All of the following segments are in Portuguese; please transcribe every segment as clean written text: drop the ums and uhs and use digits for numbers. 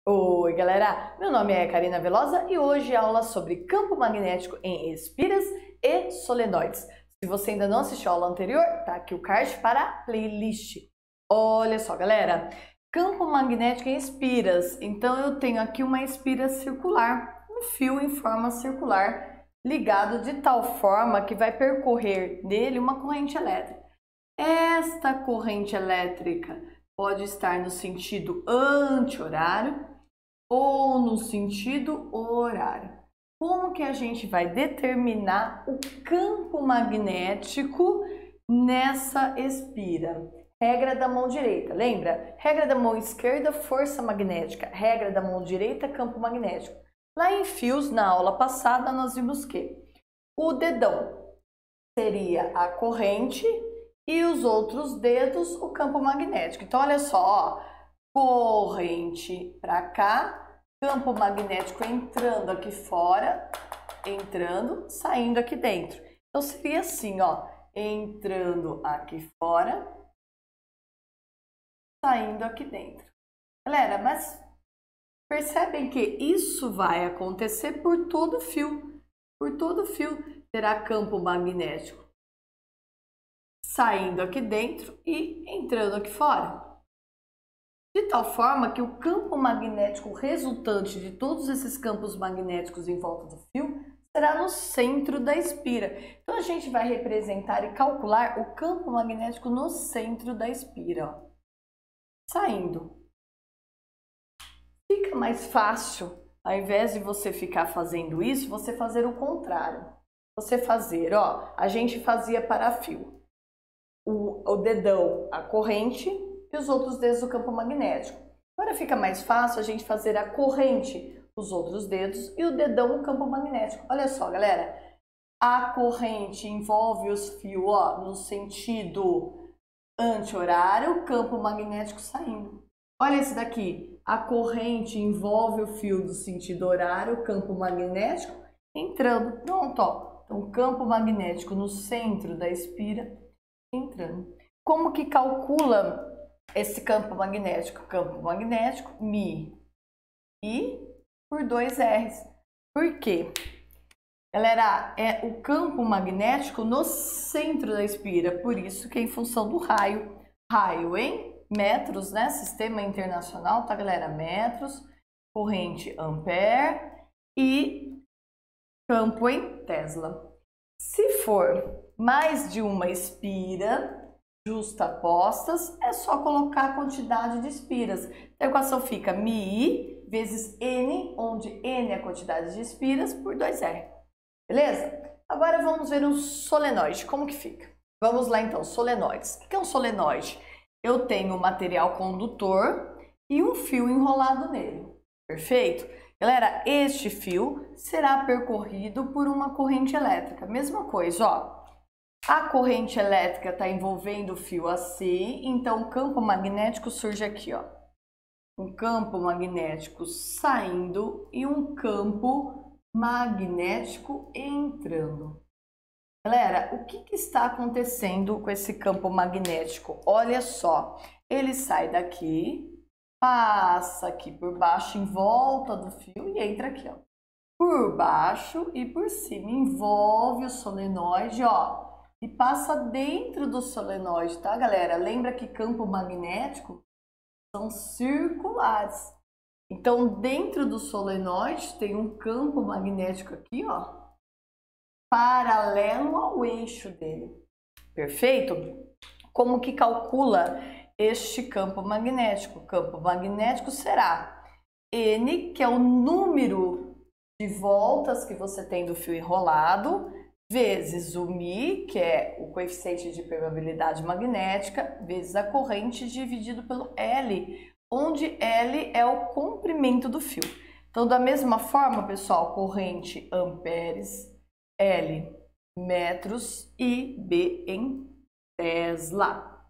Oi, galera! Meu nome é Karina Velosa e hoje é aula sobre campo magnético em espiras e solenoides. Se você ainda não assistiu a aula anterior, tá aqui o card para a playlist. Olha só, galera! Campo magnético em espiras. Então, eu tenho aqui uma espira circular, um fio em forma circular, ligado de tal forma que vai percorrer nele uma corrente elétrica. Esta corrente elétrica pode estar no sentido anti-horário ou no sentido horário. Como que a gente vai determinar o campo magnético nessa espira? Regra da mão direita, lembra? Regra da mão esquerda, força magnética. Regra da mão direita, campo magnético. Lá em fios, na aula passada, nós vimos que o dedão seria a corrente e os outros dedos o campo magnético. Então, olha só, ó, corrente para cá, campo magnético entrando aqui fora, entrando, saindo aqui dentro. Então, seria assim, ó, entrando aqui fora, saindo aqui dentro. Galera, mas percebem que isso vai acontecer por todo o fio. Por todo o fio terá campo magnético saindo aqui dentro e entrando aqui fora. De tal forma que o campo magnético resultante de todos esses campos magnéticos em volta do fio será no centro da espira. Então, a gente vai representar e calcular o campo magnético no centro da espira, ó. Saindo. Fica mais fácil, ao invés de você ficar fazendo isso, você fazer o contrário. Você fazer, ó, a gente fazia para fio. O dedão, a corrente e os outros dedos do campo magnético. Agora fica mais fácil a gente fazer a corrente, os outros dedos e o dedão, o campo magnético. Olha só, galera, a corrente envolve os fios, ó, no sentido anti-horário, campo magnético saindo. Olha esse daqui, a corrente envolve o fio do sentido horário, campo magnético entrando. Pronto, ó. Então, campo magnético no centro da espira entrando. Como que calcula esse campo magnético? Campo magnético, Mi, I por 2 R's. Por quê? Galera, é o campo magnético no centro da espira, por isso que é em função do raio. Raio em metros, né? Sistema internacional, tá, galera? Metros, corrente ampere e campo em Tesla. Se for mais de uma espira justapostas, é só colocar a quantidade de espiras. A equação fica μi vezes n, onde n é a quantidade de espiras, por 2r. Beleza? Agora vamos ver um solenoide, como que fica? Vamos lá então, solenoides. O que é um solenoide? Eu tenho um material condutor e um fio enrolado nele. Perfeito? Galera, este fio será percorrido por uma corrente elétrica. Mesma coisa, ó. A corrente elétrica está envolvendo o fio assim, então o campo magnético surge aqui, ó. Um campo magnético saindo e um campo magnético entrando. Galera, o que está acontecendo com esse campo magnético? Olha só, ele sai daqui, passa aqui por baixo, em volta do fio e entra aqui, ó. Por baixo e por cima, envolve o solenoide, ó. E passa dentro do solenoide, tá, galera? Lembra que campo magnético são circulares. Então, dentro do solenoide tem um campo magnético aqui, ó, paralelo ao eixo dele. Perfeito? Como que calcula este campo magnético? O campo magnético será N, que é o número de voltas que você tem do fio enrolado, vezes o Mi, que é o coeficiente de permeabilidade magnética, vezes a corrente dividido pelo L, onde L é o comprimento do fio. Então, da mesma forma, pessoal, corrente amperes, L metros e B em Tesla.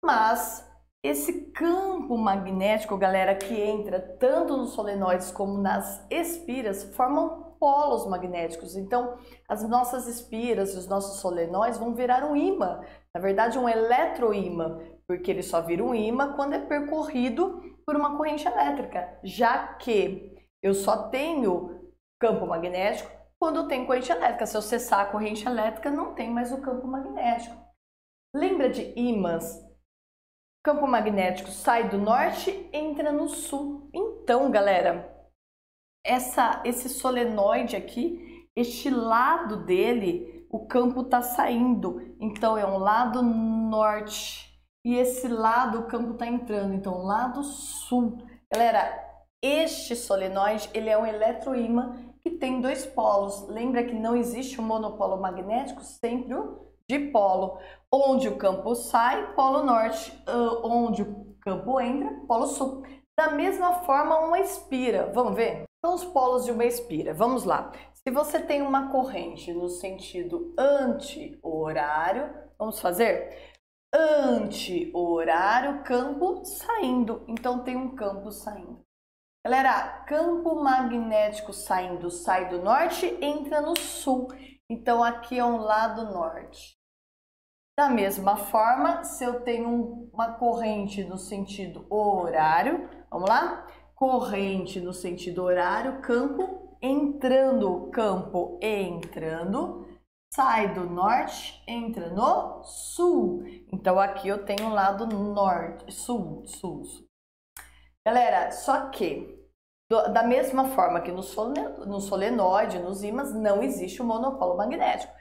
Mas esse campo magnético, galera, que entra tanto nos solenoides como nas espiras, formam polos magnéticos. Então, as nossas espiras e os nossos solenoides vão virar um ímã. Na verdade, um eletroímã, porque ele só vira um ímã quando é percorrido por uma corrente elétrica, já que eu só tenho campo magnético quando tem corrente elétrica. Se eu cessar a corrente elétrica, não tem mais o campo magnético. Lembra de ímãs? Campo magnético sai do norte, entra no sul. Então, galera, esse solenoide aqui, este lado dele, o campo está saindo. Então, é um lado norte. E esse lado, o campo está entrando. Então, lado sul. Galera, este solenoide, ele é um eletroímã que tem dois polos. Lembra que não existe um monopolo magnético, sempre o dipolo. Onde o campo sai, polo norte. Onde o campo entra, polo sul. Da mesma forma, uma espira. Vamos ver? Então, os polos de uma espira. Vamos lá. Se você tem uma corrente no sentido anti-horário, vamos fazer? Anti-horário, campo saindo. Então, tem um campo saindo. Galera, campo magnético saindo, sai do norte, entra no sul. Então, aqui é um lado norte. Da mesma forma, se eu tenho uma corrente no sentido horário, vamos lá? Corrente no sentido horário, campo entrando, sai do norte, entra no sul. Então, aqui eu tenho um lado norte, sul. Galera, só que, da mesma forma que no solenoide, nos ímãs, não existe o monopolo magnético.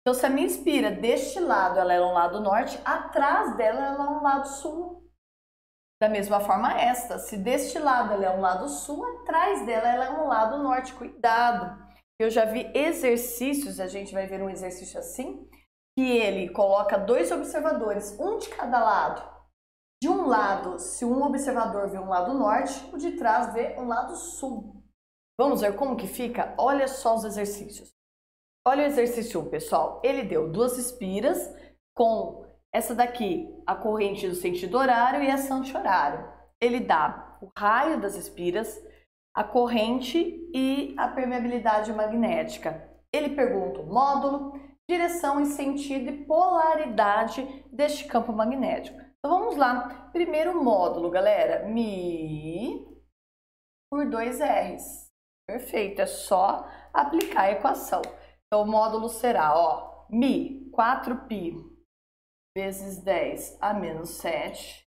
Então, se a minha espira deste lado, ela é um lado norte, atrás dela, ela é um lado sul. Da mesma forma esta, se deste lado ela é um lado sul, atrás dela ela é um lado norte. Cuidado! Eu já vi exercícios, a gente vai ver um exercício assim, que ele coloca dois observadores, um de cada lado. De um lado, se um observador vê um lado norte, o de trás vê um lado sul. Vamos ver como que fica? Olha só os exercícios. Olha o exercício 1, pessoal. Ele deu duas espiras com essa daqui, a corrente do sentido horário e essa anti-horário. Ele dá o raio das espiras, a corrente e a permeabilidade magnética. Ele pergunta o módulo, direção e sentido e polaridade deste campo magnético. Então vamos lá. Primeiro módulo, galera. Mi por 2Rs. Perfeito, é só aplicar a equação. Então o módulo será, ó, Mi, 4π vezes 10 a menos 7,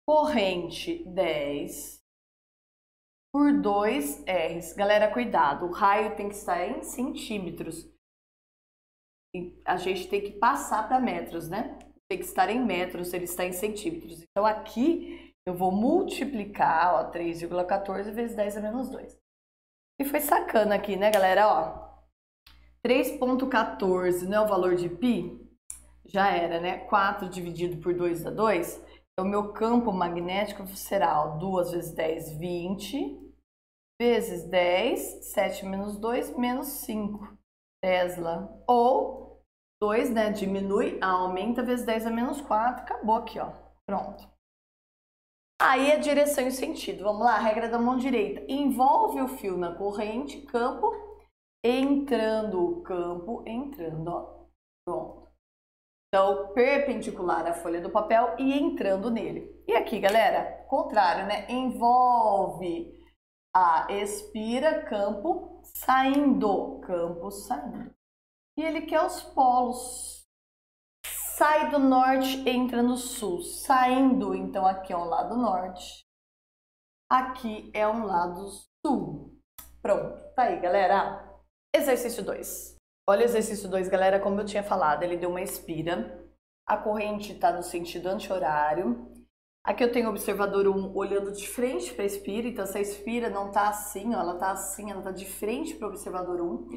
corrente 10 por 2Rs. Galera, cuidado, o raio tem que estar em centímetros. E a gente tem que passar para metros, né? Tem que estar em metros, ele está em centímetros. Então, aqui eu vou multiplicar, ó, 3,14 vezes 10 a menos 2. E foi sacana aqui, né, galera? Ó, 3,14 não é o valor de π? Já era, né? 4 dividido por 2 dá 2. Então, meu campo magnético será, ó, 2 vezes 10, 20, vezes 10, 7 menos 2, menos 5 Tesla. Ou 2, né? Diminui, aumenta, vezes 10 a menos 4. Acabou aqui, ó. Pronto. Aí a direção e sentido. Vamos lá, regra da mão direita. Envolve o fio na corrente, campo, entrando, ó. Pronto. Então, perpendicular à folha do papel e entrando nele. E aqui, galera, contrário, né? Envolve a expira, campo saindo. E ele quer os polos. Sai do norte, entra no sul. Saindo, então aqui é um lado norte. Aqui é um lado sul. Pronto, tá aí, galera. Exercício 2. Olha o exercício 2, galera, como eu tinha falado, ele deu uma espira. A corrente está no sentido anti-horário. Aqui eu tenho o observador 1 olhando de frente para a espira, então essa espira não está assim, ó, ela está assim, ela está de frente para o observador 1.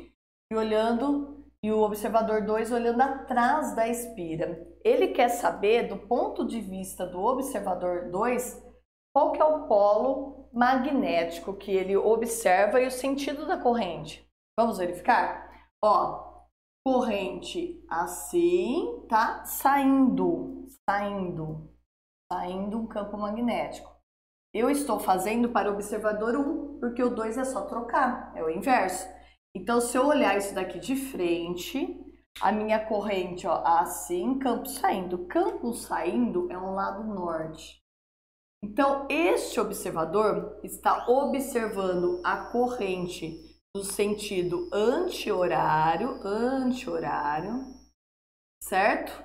E o observador 2 olhando atrás da espira. Ele quer saber, do ponto de vista do observador 2, qual que é o polo magnético que ele observa e o sentido da corrente. Vamos verificar? Ó, corrente assim, tá? Saindo um campo magnético. Eu estou fazendo para o observador 1, porque o 2 é só trocar, é o inverso. Então, se eu olhar isso daqui de frente, a minha corrente, ó, assim, campo saindo. Campo saindo é um lado norte. Então, este observador está observando a corrente no sentido anti-horário, certo?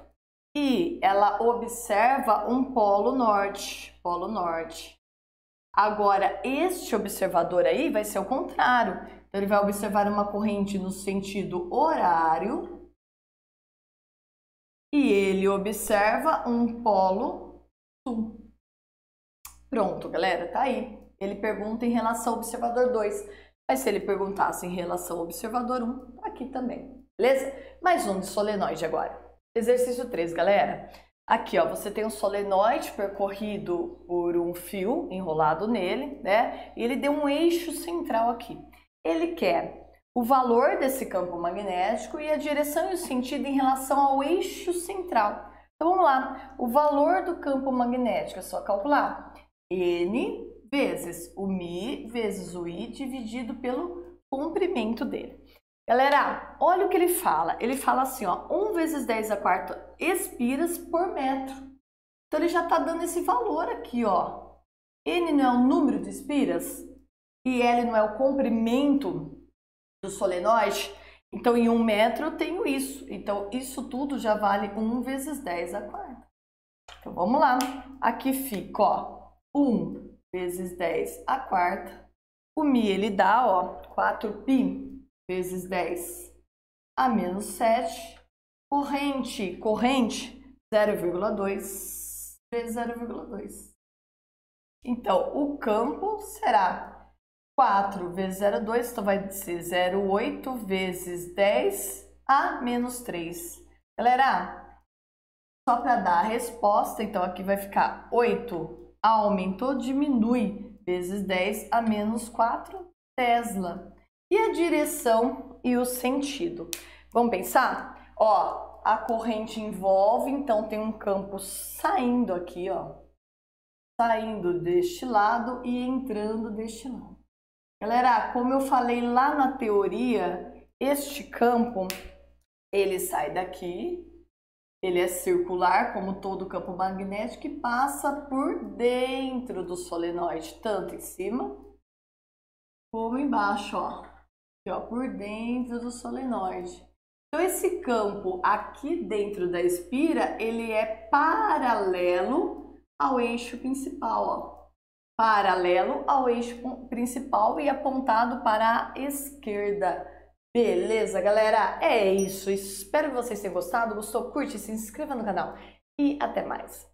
E ela observa um polo norte. Agora, este observador aí vai ser o contrário. Então, ele vai observar uma corrente no sentido horário e ele observa um polo sul. Pronto, galera, tá aí. Ele pergunta em relação ao observador 2. Mas se ele perguntasse em relação ao observador 1, tá aqui também, beleza? Mais um de solenoide agora. Exercício 3, galera. Aqui, ó, você tem um solenoide percorrido por um fio enrolado nele, né? E ele deu um eixo central aqui. Ele quer o valor desse campo magnético e a direção e o sentido em relação ao eixo central. Então, vamos lá. O valor do campo magnético é só calcular. N vezes o Mi vezes o I dividido pelo comprimento dele. Galera, olha o que ele fala. Ele fala assim, ó, 1 vezes 10 a quarta espiras por metro. Então, ele já está dando esse valor aqui, ó. N não é o número de espiras e L não é o comprimento do solenoide. Então, em 1 metro eu tenho isso. Então, isso tudo já vale 1 vezes 10 a quarta. Então, vamos lá. Aqui fica, ó, 1 vezes 10 a quarta. O Mi, ele dá, ó, 4π vezes 10 a menos 7. Corrente, 0,2 vezes 0,2. Então, o campo será 4 vezes 0,2, então vai ser 0,8 vezes 10 a menos 3. Galera, só para dar a resposta, então aqui vai ficar 8 aumentou, diminui, vezes 10 a menos 4 Tesla. E a direção e o sentido? Vamos pensar? Ó, a corrente envolve, então tem um campo saindo aqui, ó. Saindo deste lado e entrando deste lado. Galera, como eu falei lá na teoria, este campo, ele sai daqui, ele é circular, como todo campo magnético, e passa por dentro do solenoide, tanto em cima como embaixo, ó. Aqui, ó, por dentro do solenoide. Então, esse campo aqui dentro da espira, ele é paralelo ao eixo principal, ó. Paralelo ao eixo principal e apontado para a esquerda. Beleza, galera? É isso. Espero que vocês tenham gostado. Gostou? Curte, se inscreva no canal. E até mais.